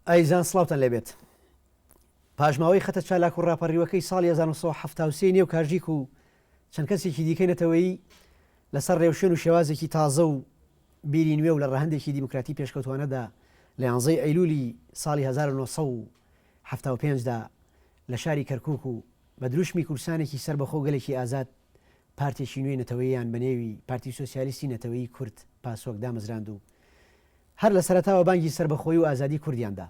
ئەیزان سڵاوتان لێبێت. پاژماوەی خەتە چالاک و ڕاپەڕیوەکەی ساڵی 1970 و کاژیک و چەند کەسێکی دیکەینەتەوەی لەسەر ڕێوشێن و شێوازێکی تازە و بیری نوێ و لە ڕەهەندێکی دیموکراتی پێشکەوتوانەدا لە 11 ئەیلولی ساڵی 1975دا لە شاری کەرکووک و بە دروشمی کورسانێکی سەربەخۆ گەلێکی ئازاد پارتێکی نوێی نەتەوەییان بەنێوی پارتی سۆسیالیستی نەتەوەیی کورد پاسۆک دامەزراند و هەر لە سەرەتاوە بانگی سەربەخۆیی و ئازادی کوردیاندا.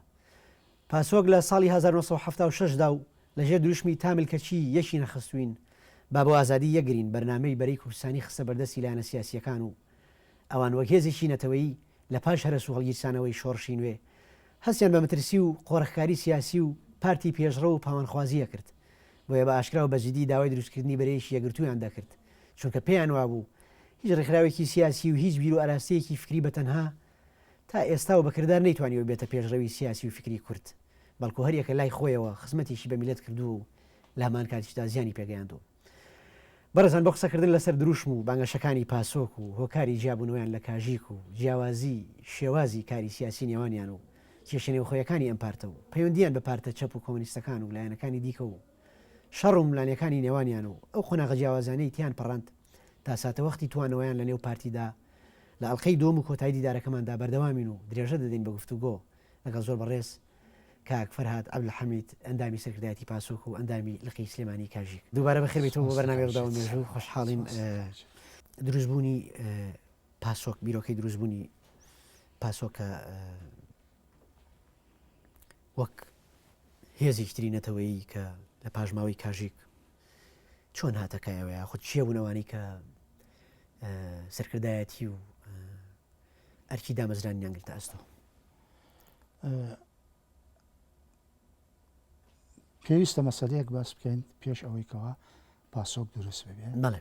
پاسۆک لە ساڵی 1976دا و لەژێر دروشمی تامل کەچی یەکی نەخستوین با بۆ ئازادی یەگرین بەرنامەی بەرەی کوردستانی خستە بەردەستی لایەنە سیاسیەکان و ئەوان وەک هێزێکی نەتەوەیی لە پاش هەرس و هەڵگیرسانەوەی شۆڕشی نوێ هەستیان بە مەترسی و قۆڕەخکاری سیاسی و پارتی پێشڕە و پاوانخوازیە کرد، بۆیە بە ئاشکرا و بەجددی داوای دروستکردنی بەرەیەکی یەکگرتوویان دەکرد، چونکە پێیان وابوو هیچ ڕێکخراوێکی سیاسی و هیچ بیر و ئاراستەیەکی فکری بەتەنها تا ئێستا و بەکردار نەیتوانیەوە بێتە پێشڕەوی سیاسی و فکری کورد، بەڵکو هەریەکە لای خۆیەوە خزمەتێکی بە میلەت کردو و لە هەمان کاتیشدا زیانی پێگەیاندوو. بەڕێزان بۆ قسەکردن لەسەر دروشم و بانگەشەکانی پاسۆک و هۆکاری جیابوونەوەیان لە کاژیک و جیاوازی شێوازی کاری سیاسی نێوانیان و کێشەنێوخۆیەکانی ئەم پارتە و پەیوەندیان بە پارتە چەپ و کۆمونیستەکان و لایەنەکانی دیکە و شەڕ و ملانیەکانی نێوانیان و ئەو قۆناغە جیاوازانەی تیان پەڕاند تا ساتەوەختی توانەوەیان لە نێو پارتیدا لە ئەڵقەی دۆم و کۆتایی دیدارەکەماندا بەردەوامین و درێژە دەدەین بە گفتوگۆ لەگەڵ زۆر بەڕێز کاک فەرهاد عەبدولحەمید ئەندامی سەرکردایەتی پاسۆک و ئەندامی لقی سلێمانی کاژیک. دووبارە بەخێر بێتەوە بۆ بەرنامەی ڕووداو مێژوو خۆشحاڵین. دروستبوونی پاسۆک، بیرۆکەی دروستبوونی پاسۆکە وەک هێزێکی تری نەتەوەیی کە لە پاژماوەی کاژیک چۆن هاتەکایەوەیە خۆ چییە بوونەوانی کە سەرکردایەتی و ئەرکی دامەزرانیان گرتە ئەستۆ؟ پێویستە مەسەلەیەک باس بکەین پێش ئەوەی کەەوە پاسۆک دروست ببێت. بەڵێ.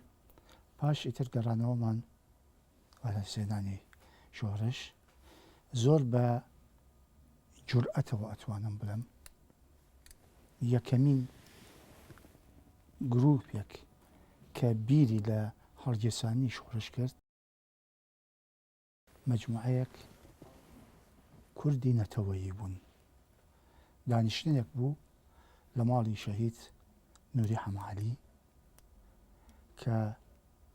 پاش ئیتر گەڕانەوەمان لە سێدانی شۆڕش زۆر بە جورئەتەوە ئەتوانم بڵم یەکەمین گروپێک کە بیری لە هەڵگیرسانی شۆڕش کرد مەجموعەیەک کوردی نەتەوەیی بوون. دانیشتنێک بوو لە ماڵی شەهید نووری حەماعەلی کە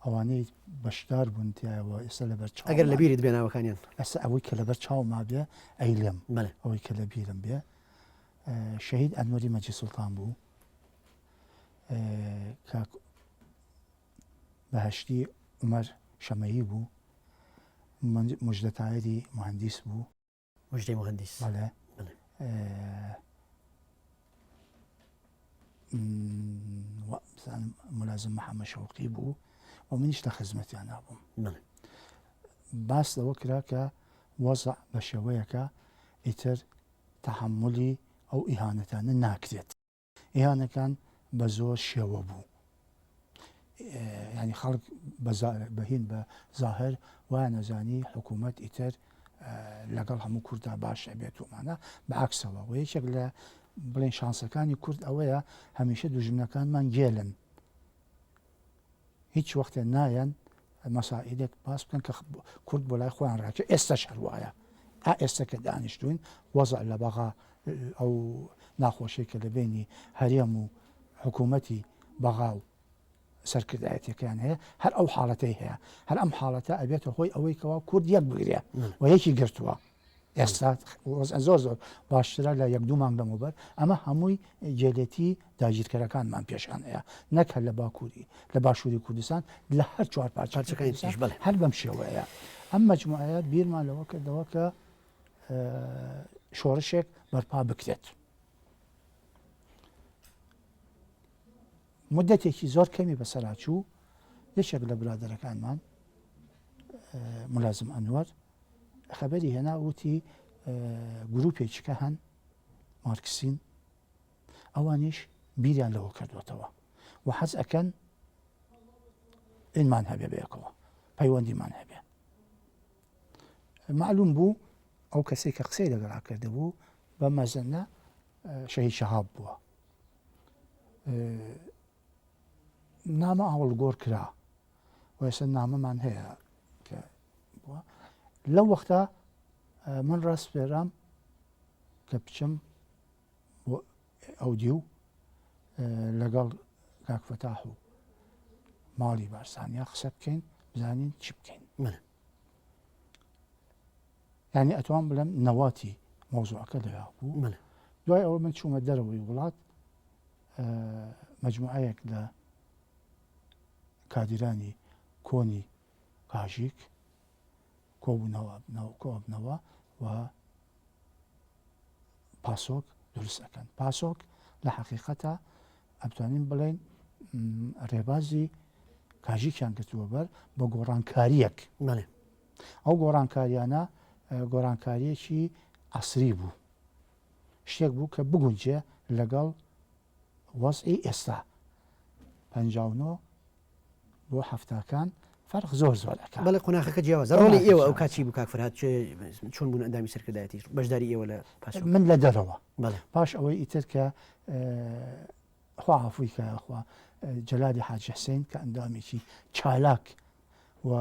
ئەوانەی بەشدار بوون تایەوە ئێستا لەبەر چاو ئەگەر لە بیرت بێناوەکانیان ئەستا ئەوەی کە لەبەر چاوما بێ ئەیلێم ئەوەی کە لە بیرم بێ شەهید ئەنوەری مەجید سوڵتان بوو، کاک بەهەشتی عومەر شەمەیی بوو، موژدە تایری مهندیس بوو، موژدەی مهندیس، بەڵێ، ملازم محەممەد شەوقی بوو و منیش لە خزمەتیان نابووم. باس لەوە کرا کە وەزع بە شێوەیەکە ئیتر تەحملی ئەو ئیهانەتانە ناکرێت. ئیهانەکان بە زۆر شێوە بوو، ینی خەڵک بەهین بە زاهر وایە نەزانی حکوومەت ئیتر لەگەڵ هەموو کووردا باشە بێت ومانە بەعکسەوە و یەکێک لە بڵێن شانسەکانی کورد ئەوەیە هەمیشە دوژمنەکانمان گێلن، هیچ وەختێ نایەن مەسائلێک باس بکەن کە کورد بۆ لای خۆیان ڕاکە. ئێستاش هەروایە، ئێستا کە دانیشتوین وەزع لە بەغا ئەو ناخۆشیە کە لە بینی هەرێم و حکوومەتی بەغا و سەرکردایەتەکان هەیە، هەر ئەو حاڵەتەی هەیە، هەر ئەم حاڵەتە ئەبێتە هۆی ئەوەی کەوا کورد یەک بگرێ و یەکی گرتووە. ئێستا زۆر زۆر باشترە لە یەک دوو مانگ لەمەوبەر. ئەمە هەمووی جێلێتی داگیرکەرەکانمان پێشان هەیە، نەک هەر لە باکووری لە باشووری کوردستان لە هەر چوار پارچەکانی هەر بەم شێوەیە. ئەم مەجموعەیە بیرمان لەوە کردەوە کە شۆڕشێک بەرپا بکرێت. مدەتێکی زۆر کەمی بەسەراچوو یەکێک لە برادەرەکانمان ملازم ئەنوەر خەبەری هێنا وتی گروپێکیکە هەن مارکسین، ئەوانیش بیریان لەوە کردوێتەوە و حەز ئەکەن ئینمان هەبێ بەیەکەوە، پەیوەندیمان هەبێ. معلوم بوو ئەو کەسێک کە قسەی لەگەڵا کرده بوو بە مەزەنە شەهید شەهاب بووە. نامە هەوڵگۆڕ کرا و ئێستا نامەمان هەیە کە بووە. لەو وەختە من ڕاست پێرام کە بچم بۆ ئەو دیو لەگەڵ کاکفتاح و ماڵی بارسانیا قسە بکەین بزانین چی بکەین یعنی ئەتوان بڵێم نەواتی مۆزوعەکە لەوێ بوو دوای ئەوە من چوومە دەرەوەی وڵات مەجموعەیەک لە کادرانی کۆنی کاژیک کۆبنەوە و پاسۆک دروست ئەەکەن پاسۆک لە حەقیقەتە ئەتوانین بڵێن ڕێبازی کاژیکیان کردووە بەر بە گۆڕانکاریەک ئەو گۆڕانکاریانە گۆڕانکاریەکی عەسری بوو شتێک بوو کە بگونجێ لەگەڵ وەزعی ئێستا 59 بۆ هەفتاکان فەرق زۆر ئەکات بەڵێ قۆناغەکە جیاوازە ڕۆڵی ئێوە ئەو کاچی بوو کاک فەرهاد چۆن بوون ئەندامی سەرکردایەتی بەشداری ئێوە لە پاسۆک من لە دەرەوە پاش ئەوەی ئیتر کە خوا عەفوی کە خوا جەلادی حاجی حسێن کە ئەندامێکی چالاک و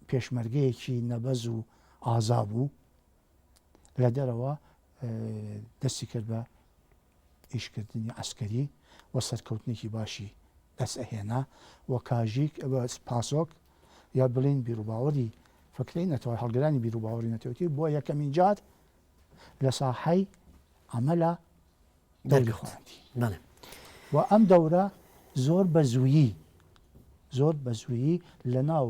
پێشمەرگەیەکی نەبەز و ئازا بوو لە دەرەوە دەستی کرد بە ئیشکردنی عەسکەری و سەرکەوتنێکی باشی دەست ئەهێنا و کاژیک پاسۆک یا بڵین بیرروباوەری فکرەی نەتەوە هەڵگرانی بیرروباوەری نەتەوەتی بۆ یەکەمین جار لە ساحەی ئەمەلا دەوری خۆراندی و ئەم دەورە زۆر بە زوویی لە ناو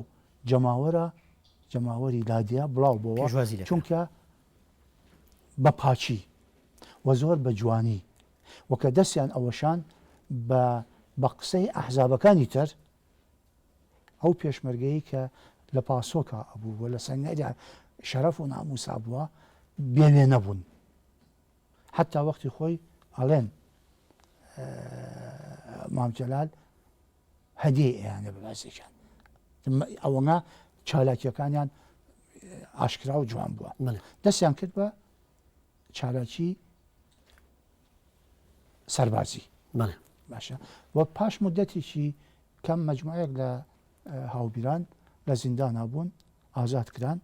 جەماوەری لادیا بڵاو بۆەوە چونکە بە پاچی و زۆر بە جوانی وەکە دەستیان ئەوەشان بە قسەی ئەحزابەکانی تر ئەو پێشمەرگەیی کە لە پاسۆکە ئەبوو و لە سەنگەری شەرەف و ناموسا بووە بێوێ نەبوون حتا وەختی خۆی ئەڵێن مام جەلال هەدیە ئەیانە بەبازێکیان ئەوەنە چالاکیەکانیان ئاشکرا و جوان بووە دەستیان کرد بە چالاکی سەربازی باشە و پاش مدەتێکی کەم مەجموعەیەک لە هاوبیران لە زیندان بوون ئازاد کران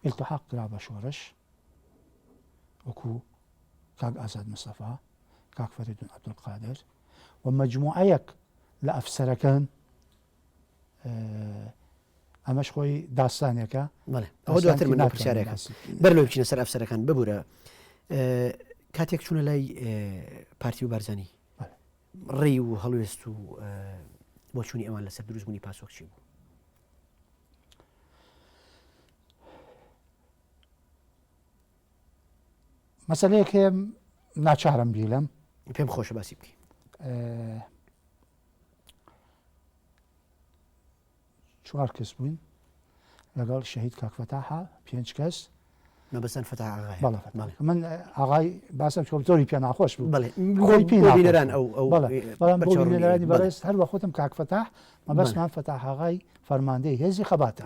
ئیلتحاق کرا بە شۆڕش وەکو کاک ئازاد مستەفا کاک فەریدون عەبدولقادر و مەجموعەیەک لە ئەفسەرەکان ئەمەش خۆی داستانێکە ئەوە دواتر من پرسیارێکە بەر لەوەی بچینە سەر ئەفسەرەکان ببوورە کاتێک چوونە لای پارتی و بارزانی ڕێی و هەڵوێست و بۆ چوونی ئەوان لەسەر دروستبوونی پاسۆک چی بوو مەسەلەیەک هەیە ناچارم بیلم پێم خۆشە باسی بکەین چوار کەس بووین لەگەڵ شەهید کاکفتاحە 5 کەس مەبەستان فتاح ئاغای من ئاغای باسم کۆمپیۆتەری پێ ناخۆش بوو خۆی بینەران بەڵام بۆ بینەرانی بەڕێز هەر وە خۆتم کاکفتاح مەبەستمان فتاح ئاغای فەرماندەی هێزی خەباتە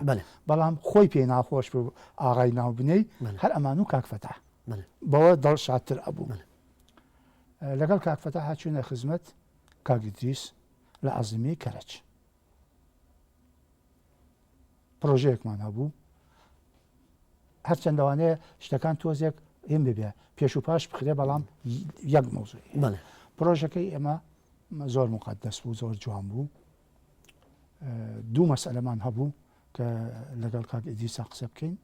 بەڵام خۆی پێ ناخۆش بوو ئاغای ناوبنەی هەر ئەمان و کاکفتاح بەوە دڵ شادتر ئەبوو لەگەڵ کاکفتاح چوونە خزمەت کاک ئیدریس لە عەزیمەی کەرەچ پرۆژەیەکمان هەبوو هەرچەند لەوانەیە شتەکان تۆزێک ئێم ببێ پێش و پاش بخرێ بەڵام یەک مەوزوعی پرۆژەکەی ئێمە زۆر مقەدەس بوو زۆر جوان بوو دوو مەسئلەمان هەبوو کە لەگەڵ کاک ئیدریسا قسە بکەین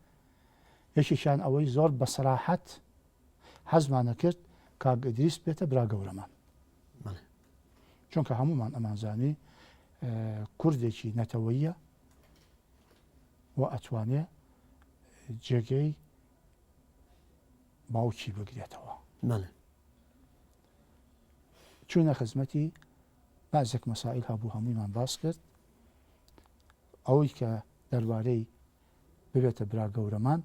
یەکێکیان ئەوەی زۆر بە سەراحەت حەزمانە کرد کاک ئیدریس بێتە برا گەورەمان چونکە هەمومان ئەمانزانی کوردێکی نەتەوەییە و ئەتوانێ جێگەی باوکی بگرێتەوە چوونە خزمەتی بازێک مەسائل هەبوو هەموویمان باس کرد ئەوەی کە دەربارەی ببێتە برا گەورەمان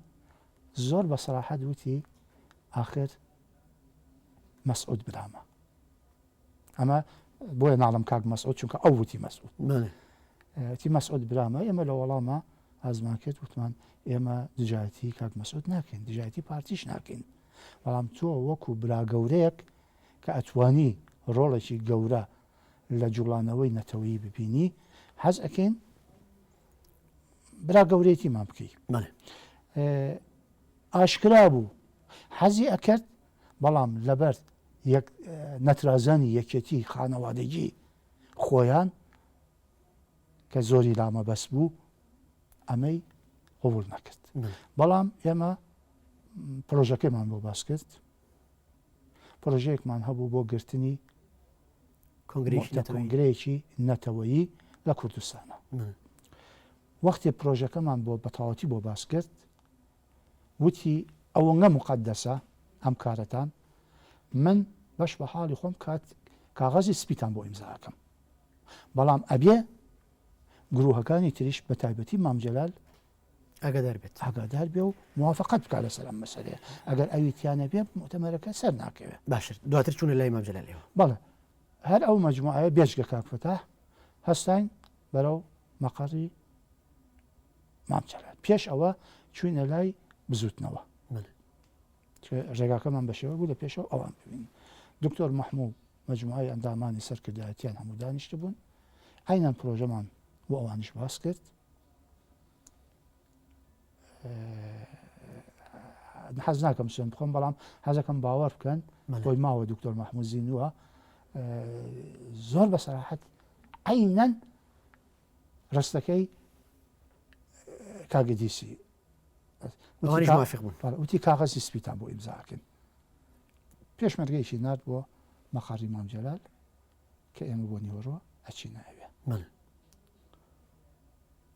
زۆر بە سەراحەت وتی ئاخر مەسعود برامە ئەمە بۆیە ناڵم کاک مەسعود چونکە ئەو وتی مەسعود تی مەسعود برامە ئێمە لە وەڵامە ئازمان کرد وتمان ئێمە دژایەتی کاک مەسعود ناکەین دژایەتی پارتیش ناکەین بەڵام تۆ وەکو برا گەورەیەک کە ئەتوانی ڕۆڵێکی گەورە لە جوڵانەوەی نەتەوەیی ببینی حەز ئەکەین برا گەورەیەتیمان بکەی ئاشکرا بوو حەزی ئەکرد بەڵام لەبەر نەترازانی یەکێتی خانەوادەگی خۆیان کە زۆری لامە بەس بوو ئەمەی قبول نەکرد بەڵام ئێمە پرۆژەکەمان بۆ باس کرد پرۆژەیەکمان هەبوو بۆ گرتنی کۆنگرەیەکی نەتەوەیی لە کوردستانە وەختی پرۆژەکەمان بۆ بەتەواوەتی بۆ باس کرد وتی ئەوەنگە مقەدەسە ئەم کارەتان من بەش بە حاڵی خۆم کاغەزی سپیتان بۆ ئیمزاکەم بەڵام ئەبێ گروهەکانی تریش بە تایبەتی مامجەلال ئاگادار بێ و موافقەت بکات لەسەر ئەم مەسەلەیە ئەگەر ئەویتیانە بێ مؤتەمەرەکە سەر ناکەوێت باشتر دواتر چوونە لای مامجەلالەوە بەڵێ هەر ئەو مەجموعەیە بێژگە کاکفتە هەستین بەرەو مەقەڕی مامجەلال پێش ئەوە چوینە لای بزوتنەوە ڕێگاکەمان بەشێوە بوو لە پێشەوە ئەوان ببین دکتۆر مەحموود مەجموعەی ئەندامانی سەرکردایەتیان هەموو دانیشتە بوون ئاینان پرۆژەمان بۆ ئەوانش باس کرد حەز ناکەم سوێن بخۆم بەڵام حەزەکەم باوەڕ بکەن بۆی ماوە دکتۆر مەحموود زینووە زۆر بەسەراحەت عینەن ڕستەکەی کاگدیسی وتی کاغەزی سپیتان بۆ ئیمزاکەن پێشمەرگەیەکی نرد بۆ مەقەڕی مامجەلال کە ئێمە بۆ نیوەڕۆ ئەچینایوێ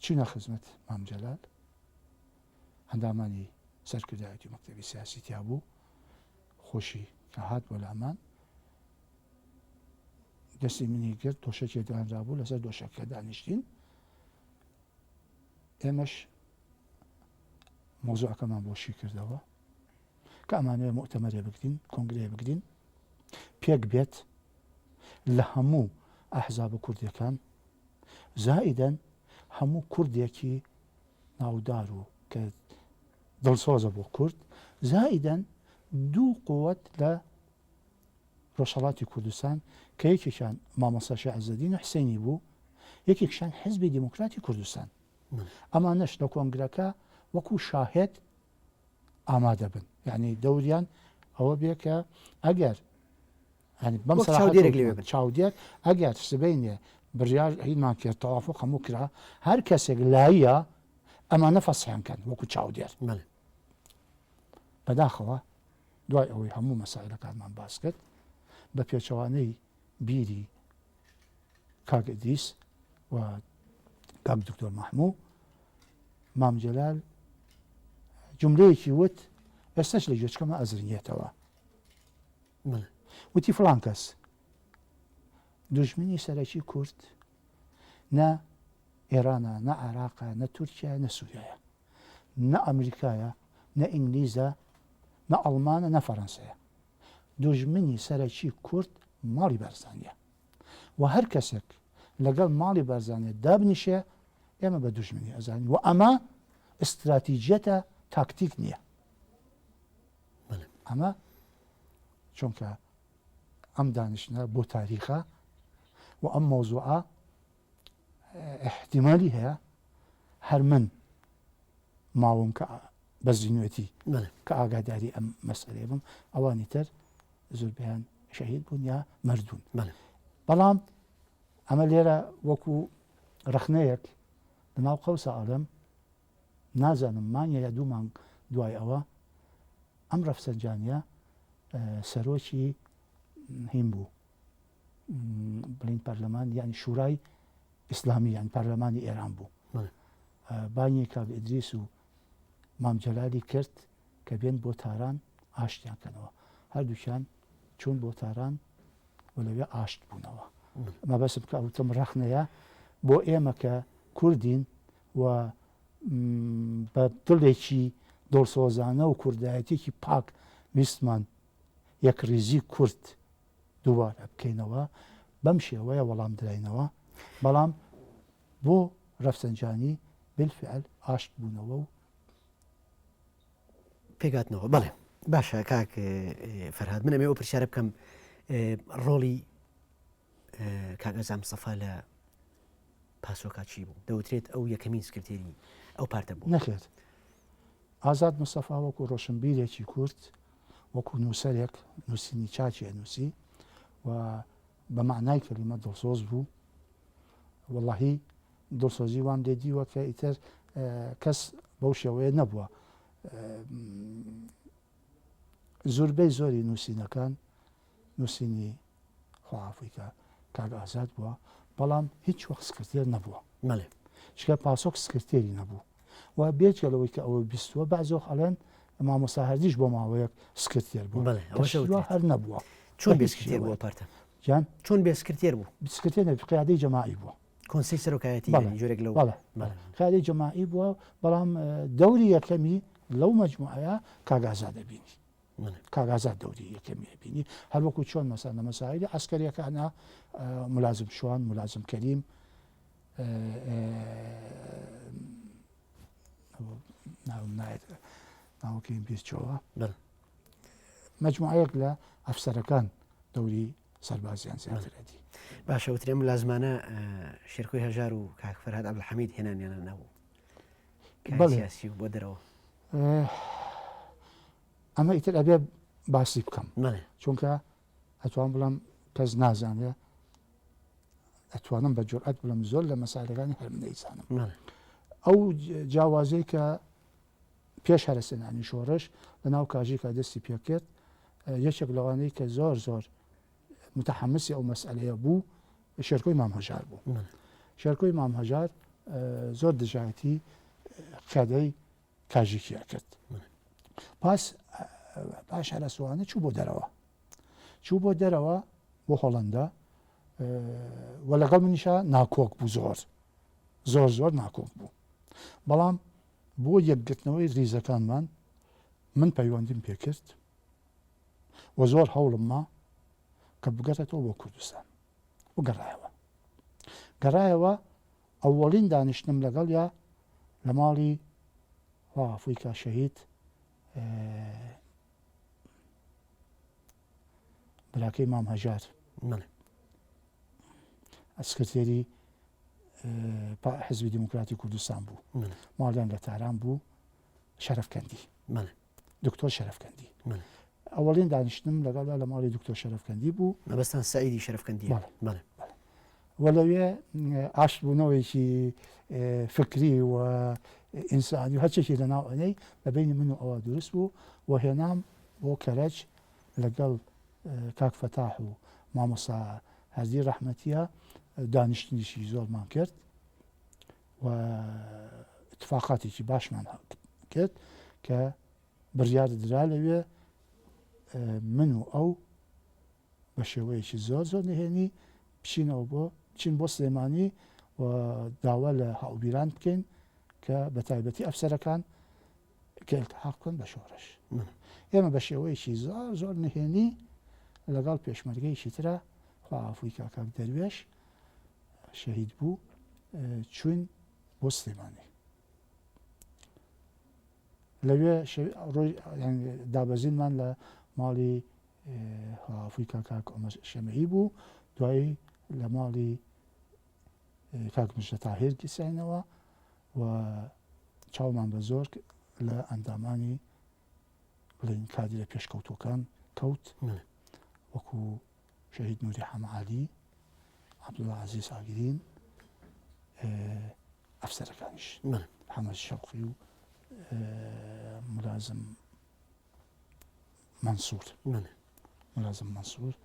چینە خزمەت مامجەلال هەندامانی سەرکردایەتی و مەکتەبی سیاسی تیا بوو خۆشی کە هات بۆ لامان دەستی منی کرد دۆشەکێ دانرا بوو لەسەر دۆشەکە دانیشتین ئێمەش مۆزوعەکەمان بۆشی کردەوە کە ئەمانەیە مؤتەمەرێ بگرین کۆنگرێ بگرین پێک بێت لە هەموو ئەحزاب کوردیەکان زائیدەن هەموو کوردێکی ناودار و کە دڵسۆزە بۆ کورد زائیدەن دوو قووەت لە ڕۆژهەڵاتی کوردستان کە یەکێکیان مامۆستا شێعزەدین حسێنی بوو یەکێکیان حیزبی دیموکراتی کوردستان ئەمانەش لە کۆنگرەکە وەکو شاهێد ئامادە بن یعنی دەوریان ئەوە بێ کە ئەگەر بەم چاودێک ئەگەر سبەینێ بڕیار هیچمان کرد تەوافق هەموو کرا هەر کەسێک لایە ئەمانە فەسحیان کەن وەکو چاودێر بەداخەوە دوای ئەوەی هەموو مەسائلەکانمان باس کرد بە پێچەوانەی بیری کاگدیس و کاک دکتۆر مەحموود مامجەلال جملەیەکی وت ئێستاش لە گوێچکەمە ئەزرێتەوە وتی فڵان کەس دوژمنی سەرەکی کورد نە ئێرانە نە عێراقە نە تورکیا نە سووریایە نە ئەمریکایە نە ئینگلیزە نە ئەڵمانە نە فەڕەنسەیە دوژمنی سەرەکی کورد ماڵی بارزانیە و هەر کەسێک لەگەڵ ماڵی بارزانێت دابنیشێ ئێمە بە دوژمنی ئەزانین و ئەمە استراتیجیەتە تاکتیک نییە ئەمە چونکە ئەم دانیشتە بۆ تاریخە و ئەم مۆزوعە احتیمالی هەیە هەر من ماوەم کە بە زینوێتی کە ئاگاداری ئەم مەسئلەیە بم ئەوانی تر زۆربیان شەهید بوون یا مردوون بەڵام ئەمە لێرە وەکو ڕخنەیەک لەناو قەوسە ئەڵێم نازانم مانگە یا دوو مانگ دوای ئەوە ئەم ڕەفسەنجانیە سەرۆکی هیم بوو بڵین پەرلەمان یانی شورای ئیسلامی یان پەرلەمانی ئێران بوو بانگی کاک ئیدریس و مامجەلالی کرد کە بێن بۆ تاران ئاشتیان کەنەوە هەردووکیان چوون بۆ تاران و لەوێ ئاشت بوونەوە ئەمە بەسم کە ئەوتم ڕەخنەیە بۆ ئێمە کە کوردین و بە دڵێکی دڵسۆزانە و کوردایەتێکی پاک ویستمان یەک ڕیزی کورد دووبارە بکەینەوە بەم شێوەیە وەڵام درێنەوە بەڵام بۆ ڕەفسەنجانی بالفعل ئاشت بوونەوە و پێگاتنەوە بەڵێ باشە کاک فەرهاد من ئەمێ ئەو پرسیارە بکەم ڕۆڵی کاک ئەزام مستەفا لە پاسۆکە چی بوو دەوترێت ئەو یەکەمین سکرتێری ئەو پارتە بوو نەخێت ئازاد مستەفا وەکو ڕۆشنبیرێکی کورد وەکو نووسەرێک نووسینی چاچی نووسی و بە معنای کەلیمە دڵسۆز بوو وەڵاهی دڵسۆزی وان لێ دیوە کە ئیتر کەس بەو شێوەیە نەبووە زۆربەی زۆری نووسینەکان نووسینی خواافریکا کاک ئازاد بووە بەڵام هیچ وەخت سکرتێر نەبووە چکە پاسۆک سکرتێری نەبوو و بێجگەلەوەی کە ئەوە بیستووە بەعزۆ خەڵێن مامۆستا هەردیش بۆ ماوەیەک سکرتێر بوو هەر نەبووە چۆن بێسکرتێر بووە پارتە جان چۆن بێسکرتێر بوو سکرتێر قیادەی جەماعی بووە کۆنسەی سەرۆکایەتی جۆرێک لەو قیادەی جەماعی بووە بەڵام دەوری یەکەمی لەو مەجموعەیە کاک ئازاد دەبینی کاک ئازاد دەوری یەکەمی بینی هەروەکو چۆن مەسەن لە مەسایلی عەسکەریەکانە مولازم شوان مولازم کەریم ناوەکەیم بیستەوە مەجموعەیەک لە ئەفسەرەکان دەوری سەربازیان زیاترەتی باشە وترێم لازمانە شێرکۆی هەژار و کاک فەرهاد عەبدولحەمید هێنانیانە ناو سیاسی و بۆ دەرەوە ئەمە ئیتر ئەبێ باسی بکەم چونکە ئەتوان بڵم کەس نازانێ ئەتوانم بە جورئەت بڵم زۆر لە مەسائلەکانی هەر من نەیزانم ئەو جیاوازەی کە پێش هەرسێنانی شۆڕش لە ناو کاژێکا دەستی پێکرد یەکێک لەوانەی کە زۆر زۆر متحمسی ئەو مەسئلەیە بوو شێرکۆی مام هەژار بوو شێرکۆی مام هەژار زۆر دژایەتی قیادەی کاژێکیە کرد پاش هەرسوانە چوو بۆ دەرەوە بۆ هۆڵەندا و لەگەڵ منیشە ناکۆک بوو زۆر ناکۆک بوو بەڵام بۆ یەکگرتنەوەی ریزەکانمان من پەیوەندیم پێکرد و زۆر هەوڵم ما کە بگەڕێتەوە بۆ کوردستان و گەڕایەوە ئەوەڵین دانیشتم لەگەڵ یا لە ماڵی ئەفریقا شەهید براکەی مام هەژار سکرتێری حزبی دیموکراتی کوردستان بوو ماڵیان لە تاران بوو شەرەفکەندی دکتۆر شەرەفکەندی ئەوەڵین دانیشتم لەگەڵدا لە ماڵی دکتۆر شەرەفکەندی بوو مەبەستان سەعیدی شەرەفکەندی وە لەوێ ئاشتبوونەوەیکی فکری و ئینسانی و هەرچێکی لەناو ئەنەی بەبینی من و ئەوە دروست بوو و هێنام بۆ کەرەج لەگەڵ کاک فەتاح و مامۆستا هەردی ڕەحمەتیە دانیشتنیشی زۆرمان کرد و اتفاقاتێکی باشمان کرد کە بڕیار درا لەوێ من و ئەو بە شێوەیەکی زۆر نهێنی بچین بۆ سلێمانی و داوا لە هاوبیران بکەین کە بە تایبەتی ئەفسەرەکان کە ئیلتحاق بکەن بە شۆڕش ئێمە بە شێوەیەکی زۆر نهێنی لەگەڵ پێشمەرگەیەکی ترە خواافوی کاک دەروێش شەهید بوو چوین بۆ سلێمانی لەوێ دابەزینمان لە ماڵی خواافوی کاک عومەر شەمەعی بوو دوایی لە ماڵی کاک موژدە تاهیر گیساینەوە و چاومان بە زۆر لە ئەندامانی بڵین کادرە پێشکەوتوەکان کەوت وەکو شەهید نووری حەمەعالی عەبدوڵڵا عەزیز ئاگرین ئەفسەرەکانیش حەمەد شەوقی و ملازم مەنسوور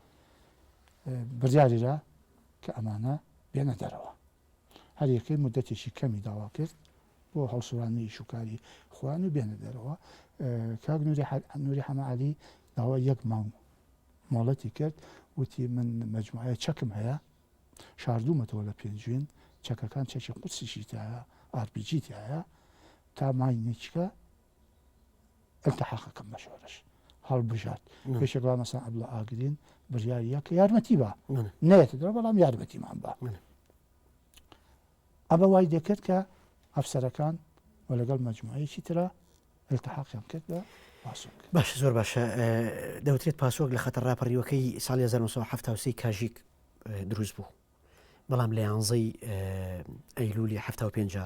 بڕیاریرا کە ئەمانە بێنە دەرەوە هەر یەکەی مدەتێکی کەمی داوا کرد بۆ هەڵسوڕانی شوکاری خوان و بێنە دەرەوە کاک نووری حەمەعالی داوا یەک مانگ مۆڵەتی کرد وتی من مەجموعەیە چەکم هەیە شاردوومەتەوە لە پێنجوین چەکەکان چەکی قورسیشی تایە ئارپیجی تایە تا مای نیچکە ئەلتحاقەکەم بە شۆڕش هەڵبژات پێشێکڵا مەسەن عەبدوڵڵا ئاگرین بڕیاریە کە یارمەتی بە نەیەتە دەرەوە بەڵام یارمەتیمان بە ئەمە وای دەکرد کە ئەفسەرەکان و لەگەڵ مەجموعەیەکی ترە ئەلتحاقیان کرد بە پاسۆک باش زۆر باشە دەوترێت پاسۆک لە خەتەر ڕاپەڕیوەکەی ساڵی 1970 کاژیک دروست بوو بەڵام لە 11 ئەیلولی 75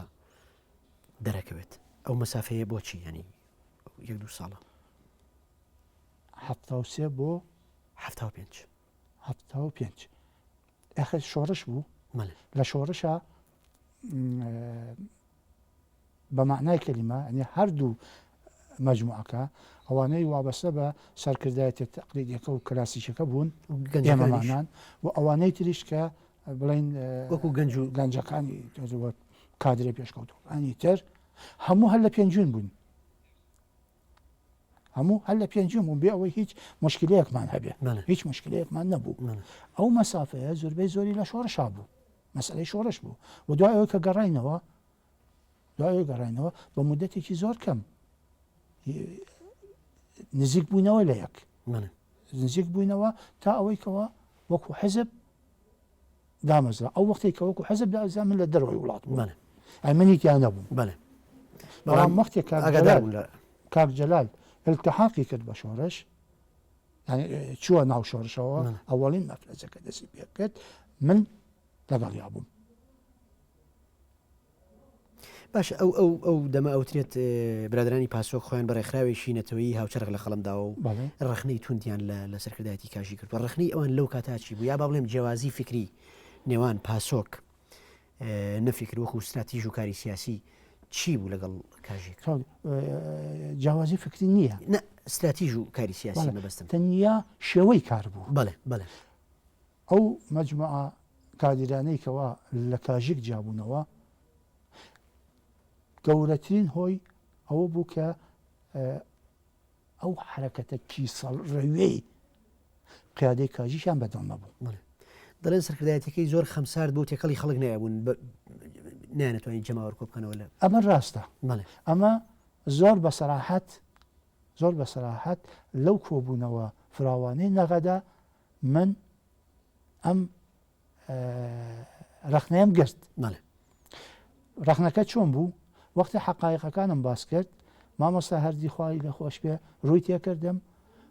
دەرەکەوێت ئەو مەسافەیە بۆچی ینی 1-2 ساڵە 73 بۆ 75 75 ئەخر شۆڕش بوو لە شۆڕشە بە معنای کەلیمە ئەنی هەردوو مەجموعەکە ئەوانەی وابەستە بە سەرکردایەتی تەقلیدیەکە و کلاسیکەکە بوون ئێمەمانان و ئەوانەی تریش کە بڵین وەکو گەنج و گەنجەکانی کادرێ پێشکەوتوانی تر هەموو هەر لە پێنجون بوون هەموو هەر لە پێنجون بوون بێ ئەوەی هیچ مشکلەیەکمان هەبێ هیچ مشکلەیەکمان نەبوو ئەو مەسافەیە زۆربەی زۆری لە شۆڕشا بوو مەسئلەی شۆڕش بوو و دوای ئەوەی کە گەڕاینەوە بە مودەتێکی زۆر کەم نزیک بووینەوە لە یەک نزیک بووینەوە تا ئەوەی کەەوە وەکو حزب دامەزرا ئەو وەختی کە وەکو حزب دازان من لە دەروی وڵات بوو منیتیان نەبووم بەڵام وەختێک کاک جەلال التحاقی کرد بە شۆڕش چووە ناو شۆڕشەوە ئەوەڵین مەفرەجەکە دەستی پێ کرد من لەگەڵیا بووم باش ئەو دەمە ئەوترێت برادرانی پاسۆک خۆیان بە ڕێکخراوێکی نەتەوەیی هاوچەرخ لە خەڵمداوە و ڕخنەی توندیان لە سەرکردایەتی کاژی کرد و ڕخنەی ئەوان لەو کاتاچی بوو یا با بڵێم جیاوازی فکری نێوان پاسۆک نەفکر وەکو استراتیژ و کاری سیاسی چی بوو لەگەڵ کاژی جیاوازی فکری نییە نە استراتیژ و کاری سیاسی مەبەستم تەنیا شێوەی کار بوو بەڵێ ئەو مەجموعە کادرانەی کەوا لە کاژێک جیابوونەوە گەورەترین هۆی ئەوە بوو کە ئەو حرەکەتە کیسەڵ ڕەوێی قیادەی کاژیشان بەدڵ نەبوو دەڵێن سەرکردایەتەکەی زۆر خەمسارد بۆ تێکەڵی خەڵک نایبوون نانەتوانین جەماوەڕ کۆ بکەنەوە لە ئەمە ڕاستە ئەمە زۆر بەسەراحەت لەو کۆبوونەوە فراوانەی نەغەدا من ئەم ڕخنەیەم گرت ڕخنەکە چۆن بوو وەختی حەقایقەکانم باس کرد مامۆستا هەردی خوای لە خۆش پێ ڕووی تێکردم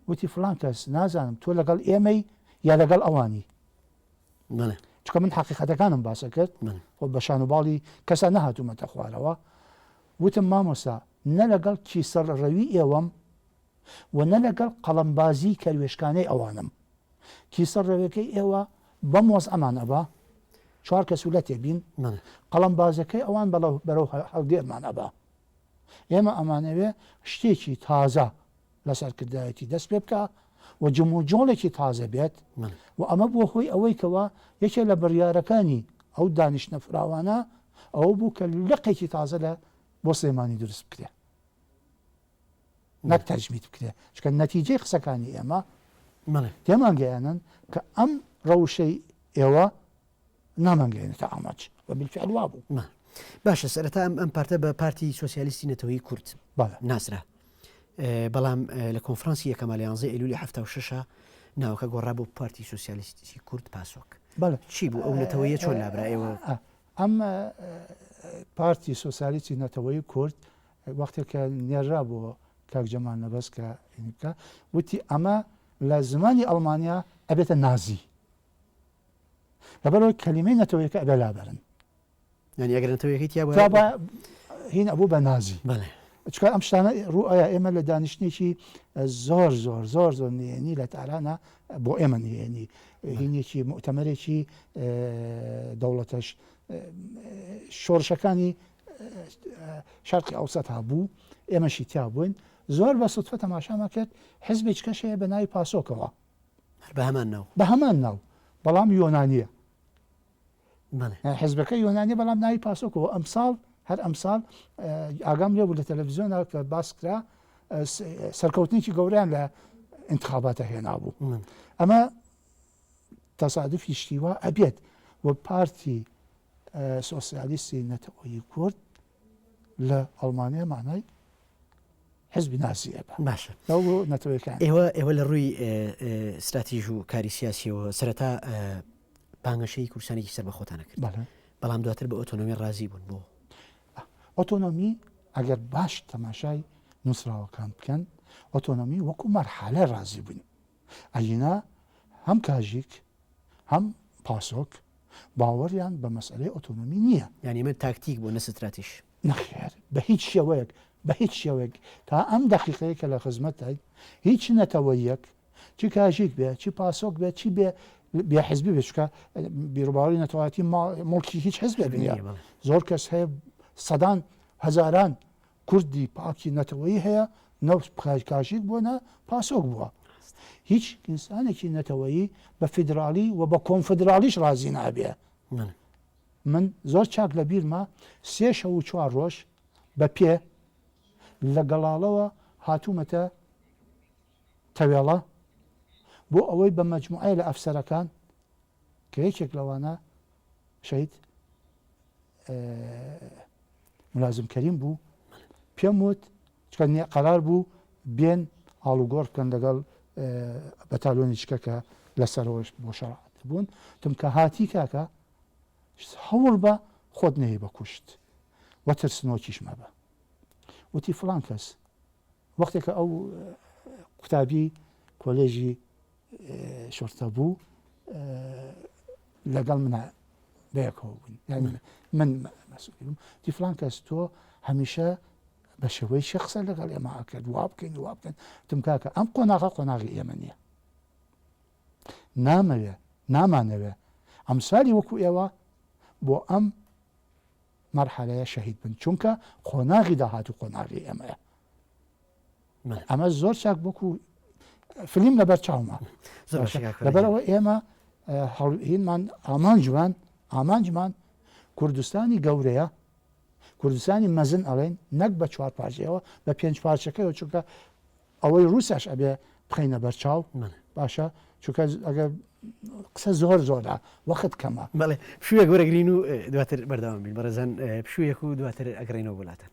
وتی فڵان کەس نازانم تۆ لەگەڵ ئێمەی یا لەگەڵ ئەوانی چکە من حەقیقەتەکانم باسە کرد خۆ بە شانوباڵی کەسە نەهاتوومەتە خوارەوە وتم مامۆستا نە لەگەڵ کیسەڵ ڕەوی ئێوەم و نە لەگەڵ قەڵەمبازی کەروێشکانەی ئەوانم کیسەڵ ڕەوەکەی ئێوە بەم وەز ئەمان ئەبا چوار کەسولە تێبین قەڵەمبازەکەی ئەوان بەرەو هەڵگێرمان ئەبا ئێمە ئەمانەوێ شتێکی تازە لە سەرکردایەتی دەست پێ بکە و جموجۆڵێکی تازە بێت و ئەمە بۆ خۆی ئەوەی کەوە یەکێک لە بڕیارەکانی ئەو دانیشتە فراوانە ئەوە بوو کە لقێکی تازە لە بۆ سلێمانی دروست بکرێ نەک تەجمیت بکرێ چکە نەتیجەی قسەکانی ئێمە تێمانگەیانن کە ئەم ڕەوشەی ئێوە نامانگەێنێتە ئاماچ و بالفعل وا بوو باشە سەرەتا ئەم پارتە بە پارتی سۆسیالیستی نەتەوەیی کورد ناسرا بەڵام لە کۆنفرانسی یەکەمە لە 11 ئەیلولی 76 ناوکە گۆڕا بۆ پارتی سۆسیالیستی کورد پاسۆک چی بوو ئەو نەتەوەیە چۆن لابرا ئێوە ئەم پارتی سۆسیالیستی نەتەوەیی کورد وەختێکە نێژرا بۆ کاک جەمال نەبەست کە بکە وتی ئەمە لە زمانی ئەڵمانیا ئەبێتە نازی لەبەرەوەی کەلیمەی نەتەوەیەکە ئەبێ لابەرن یعنی ئەگەر نەتەوەیەکەی تیا هین ئەبوو بە نازی چکە ئەم شتانە ڕوئایە ئێمە لە دانیشتێکی زۆر زۆر زۆر زۆر نێنی لە تارانە بۆ ئێمە نێنی هینێکی مؤتەمەرێکی دەوڵەتەش شۆڕشەکانی شەرقی ئەوسەد هەبوو ئێمەشی تیا بووین زۆر بە سوتفە تەماشامان کرد حیزبێک کەشەیە بە ناوی پاسۆکەوە بە هەمان ناو بەڵام یۆنانیە حیزبەکە یۆنانی بەڵام ناوی پاسۆکەوە ئەمساڵ هەر ئەمساڵ ئاگام لێ بوو لە تەلەڤیزیۆنە کە باس کرا سەرکەوتنێکی گەوریان لە انتخاباتە هێنابوو ئەمە تەسادفی شتیوە ئەبێت وە پارتی سۆسیالیستی نەتەوەیی کورد لە ئەڵمانیا مانای حزبی نازیە باشە نەتەوەیەکان ئێوە لە ڕووی استراتیژ و کاری سیاسیەوە سەرەتا بانگەشەی کورسانێکی سەر بە خۆتانە کرد بەڵام دواتر بە ئۆتۆنۆمی ڕازی بوون بۆ ئۆتۆنۆمی ئەگەر باش تەماشای نووسراوەکان بکەن ئۆتۆنۆمی وەکو مەرحەلە ڕازی بوون ئەینا هەم کاژیک هەم پاسۆک باوەڕیان بە مەسئلەی ئۆتۆنۆمی نییە یعنی من تاکتیک بۆ نەستراتیش نەخێر بە هیچ شێوەیەک بە هیچ شێوەیەک تا ئەم دەقیقەیە کە لە خزمەتای هیچ نەتەوەیەک چی کاژیک بێ چی پاسۆک بێت چی بێ بێ حزبی بچکە بیرروباڵی نەتەواتی مڵکی هیچ حزب بێ زۆر کەس هەیە سەدان هەزاران کوردی پاکی نەتەوەیی هەیە نەو کاژیک بووە نە پاسۆک بووە هیچ ئینسانێکی نەتەوەیی بە فیدراالی و بە کۆنفدرالیش ڕازی نابێ من زۆر چاک لە بیرمە 3 شەو و 4 ڕۆژ بە پێ لە گەڵاڵەوە هاتوومەتە تەوێڵە بۆ ئەوەی بە مەجموعە لە ئەفسەرەکان کە یەکێک لەوانە شەید ملازم کەریم بوو پێم وت قەرار بوو بێن ئاڵوگۆڕ بکەن لەگەڵ بەتالۆنی چکە کە لەسەرەوەش بۆ شەڕات بوون تم کە هاتی کاکە هەوڵ بە خۆت نەهی بە کوشت وە ترسنۆکیش مەبە وتی فڵان کەس وەختێکە ئەو قوتابی کۆلێژی شۆرتە بوو لەگەڵ منە بەیەکەوە بوون من مەسئولم تی فڵان کەس تۆ هەمیشە بە شێوەی شخصە لەگەڵ ئێمە کرد وا بکەین وا بکەن تم کاکە ئەم قۆناغە قۆناغی ئێمە نییە نامەوێ نامانەوێ ئەمسالی وەکو ئێوە بۆ ئەم مەرحەلەیە شەهید بن چونکە قۆناغی داهات و قۆناغی ئێمەیە ئەمە زۆر چاک وەکو فلیم لەبەر چاومە لەبەرەوە ئێمە هینمان ئامانجمان کوردستانی گەورەیە کوردستانی مەزن ئەڵێن نەک بە 4 پارچەوە بە 5 پارچەکەیەوە چونکە ئەوەی رووسش ئەبێ بخینە بەرچاو باشە چونکە ئەگەر قسە زۆر زۆرە وەخت کەمە بەڵێ پشوویەک وەرەگرین و دواتر بەردەوام بین بەڕێزان پشوویەک و دواتر ئەگەڕێنەوە وڵاتە